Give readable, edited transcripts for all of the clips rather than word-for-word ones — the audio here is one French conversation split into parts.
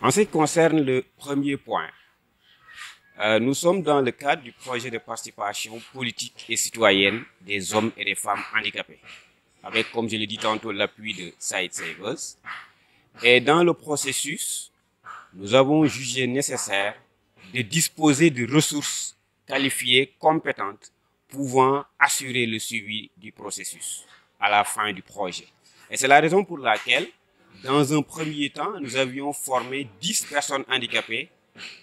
En ce qui concerne le premier point, nous sommes dans le cadre du projet de participation politique et citoyenne des hommes et des femmes handicapés, avec, comme je l'ai dit tantôt, l'appui de Sightsavers. Et dans le processus, nous avons jugé nécessaire de disposer de ressources qualifiées, compétentes, pouvant assurer le suivi du processus à la fin du projet. Et c'est la raison pour laquelle, dans un premier temps, nous avions formé 10 personnes handicapées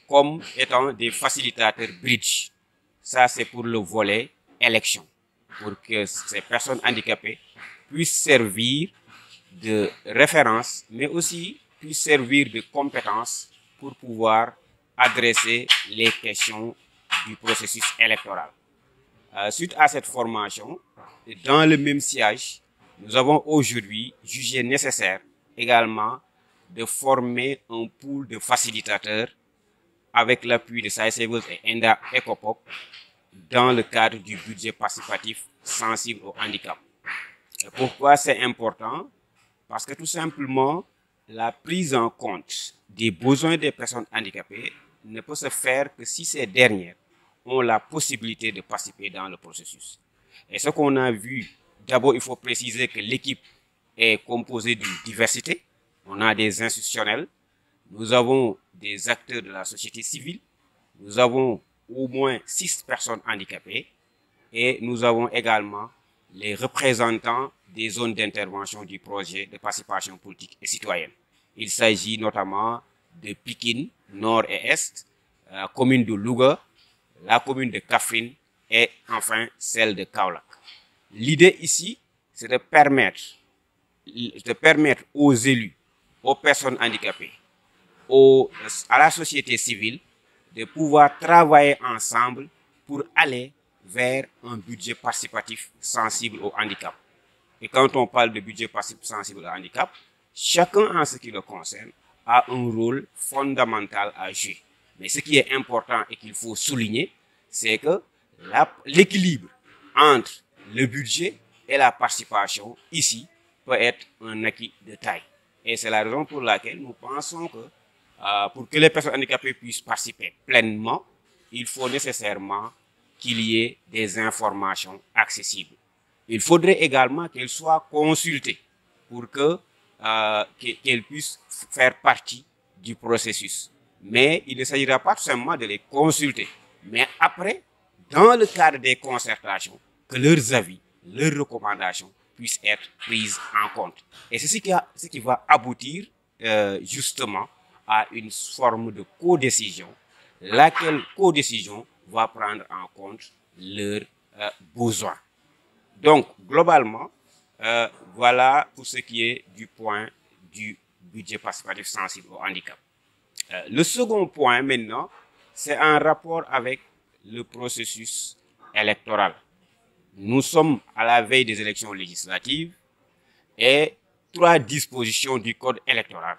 comme étant des facilitateurs bridge. Ça, c'est pour le volet élection, pour que ces personnes handicapées puissent servir de référence, mais aussi puissent servir de compétences pour pouvoir adresser les questions du processus électoral. Suite à cette formation, dans le même siège, nous avons aujourd'hui jugé nécessaire également de former un pool de facilitateurs avec l'appui de Sightsavers et Enda Ecopop dans le cadre du budget participatif sensible au handicap. Et pourquoi c'est important? Parce que tout simplement, la prise en compte des besoins des personnes handicapées ne peut se faire que si ces dernières ont la possibilité de participer dans le processus. Et ce qu'on a vu, d'abord, il faut préciser que l'équipe est composée d'une diversité. On a des institutionnels, nous avons des acteurs de la société civile, nous avons au moins 6 personnes handicapées et nous avons également les représentants des zones d'intervention du projet de participation politique et citoyenne. Il s'agit notamment de Pikine, Nord et Est, la commune de Louga, la commune de Kaffrine et enfin celle de Kaolack. L'idée ici, c'est de permettre aux élus, aux personnes handicapées, à la société civile de pouvoir travailler ensemble pour aller vers un budget participatif sensible au handicap. Et quand on parle de budget participatif sensible au handicap, chacun en ce qui le concerne a un rôle fondamental à jouer. Mais ce qui est important et qu'il faut souligner, c'est que l'équilibre entre le budget et la participation ici peut être un acquis de taille. Et c'est la raison pour laquelle nous pensons que pour que les personnes handicapées puissent participer pleinement, il faut nécessairement qu'il y ait des informations accessibles. Il faudrait également qu'elles soient consultées pour qu'elles puissent faire partie du processus. Mais il ne s'agira pas tout simplement de les consulter. Mais après, dans le cadre des concertations, que leurs avis, leurs recommandations puissent être prises en compte. Et c'est ce qui va aboutir justement à une forme de codécision, laquelle codécision va prendre en compte leurs besoins. Donc, globalement, voilà pour ce qui est du point du budget participatif sensible au handicap. Le second point maintenant, c'est en rapport avec le processus électoral. Nous sommes à la veille des élections législatives et 3 dispositions du code électoral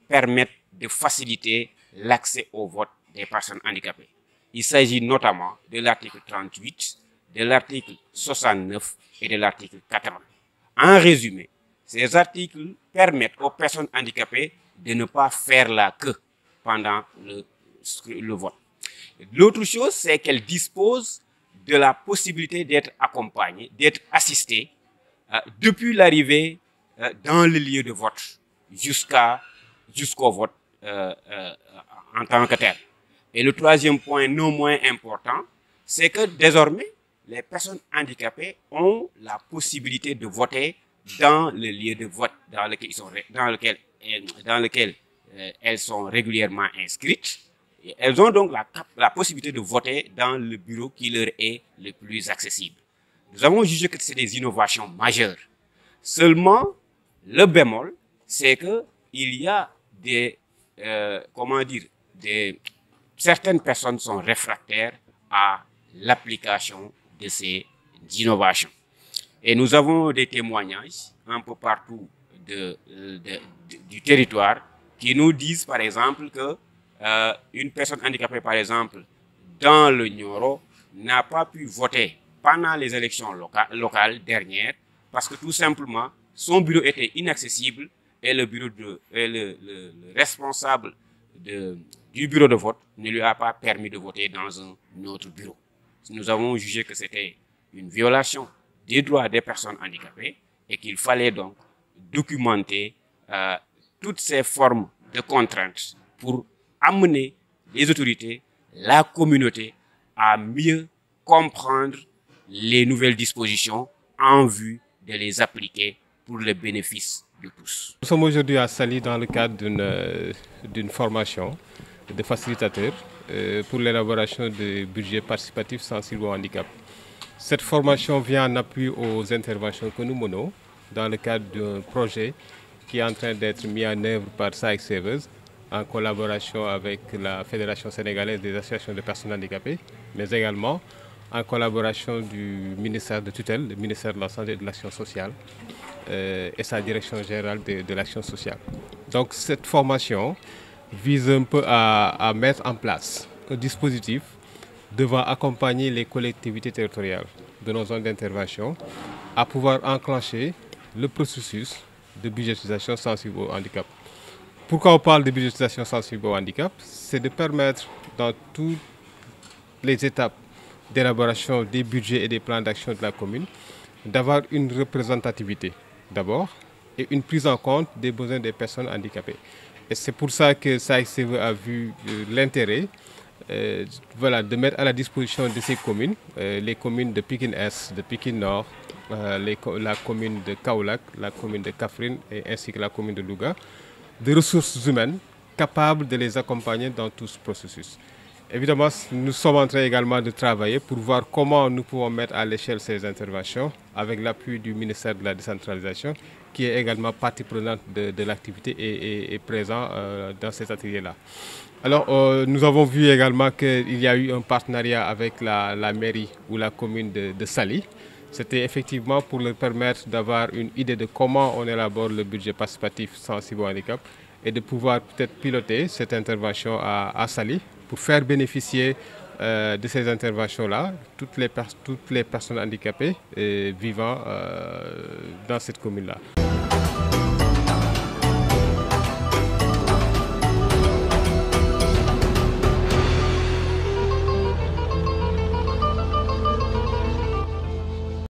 permettent de faciliter l'accès au vote des personnes handicapées. Il s'agit notamment de l'article 38, de l'article 69 et de l'article 80. En résumé, ces articles permettent aux personnes handicapées de ne pas faire la queue pendant le vote. L'autre chose, c'est qu'elles disposent de la possibilité d'être accompagnées, d'être assistées depuis l'arrivée dans le lieu de vote jusqu'au vote en tant que tel. Et le troisième point, non moins important, c'est que désormais, les personnes handicapées ont la possibilité de voter dans le lieu de vote dans lequel elles sont régulièrement inscrites. Et elles ont donc la possibilité de voter dans le bureau qui leur est le plus accessible. Nous avons jugé que c'est des innovations majeures. Seulement, le bémol, c'est que il y a certaines personnes sont réfractaires à l'application de ces innovations. Et nous avons des témoignages un peu partout du territoire qui nous disent, par exemple, que une personne handicapée, par exemple, dans le Nioro, n'a pas pu voter pendant les élections locales dernières parce que tout simplement, son bureau était inaccessible et le responsable du bureau de vote ne lui a pas permis de voter dans un autre bureau. Nous avons jugé que c'était une violation des droits des personnes handicapées et qu'il fallait donc documenter toutes ces formes de contraintes pour amener les autorités, la communauté à mieux comprendre les nouvelles dispositions en vue de les appliquer pour le bénéfice de tous. Nous sommes aujourd'hui à Saly dans le cadre d'une formation de facilitateurs pour l'élaboration de budgets participatifs sensibles au handicap. Cette formation vient en appui aux interventions que nous menons dans le cadre d'un projet qui est en train d'être mis en œuvre par SAIC Savers en collaboration avec la Fédération sénégalaise des associations de personnes handicapées, mais également en collaboration du ministère de tutelle, le ministère de la Santé et de l'Action sociale et sa direction générale de l'action sociale. Donc cette formation vise un peu à mettre en place un dispositif devant accompagner les collectivités territoriales de nos zones d'intervention à pouvoir enclencher le processus de budgétisation sensible au handicap. Pourquoi on parle de budgétisation sensible au handicap? C'est de permettre dans toutes les étapes d'élaboration des budgets et des plans d'action de la commune d'avoir une représentativité d'abord et une prise en compte des besoins des personnes handicapées. Et c'est pour ça que SAICV a vu l'intérêt de mettre à la disposition de ces communes, les communes de Pikine Est, de Pikine Nord, la commune de Kaolack, la commune de Kaffrine et ainsi que la commune de Louga, des ressources humaines capables de les accompagner dans tout ce processus. Évidemment, nous sommes en train également de travailler pour voir comment nous pouvons mettre à l'échelle ces interventions avec l'appui du ministère de la décentralisation qui est également partie prenante de l'activité et est présent dans cet atelier-là. Alors, nous avons vu également qu'il y a eu un partenariat avec la mairie ou la commune de Saly. C'était effectivement pour leur permettre d'avoir une idée de comment on élabore le budget participatif sensible au handicap et de pouvoir peut-être piloter cette intervention à Saly pour faire bénéficier de ces interventions-là toutes les personnes handicapées vivant dans cette commune-là.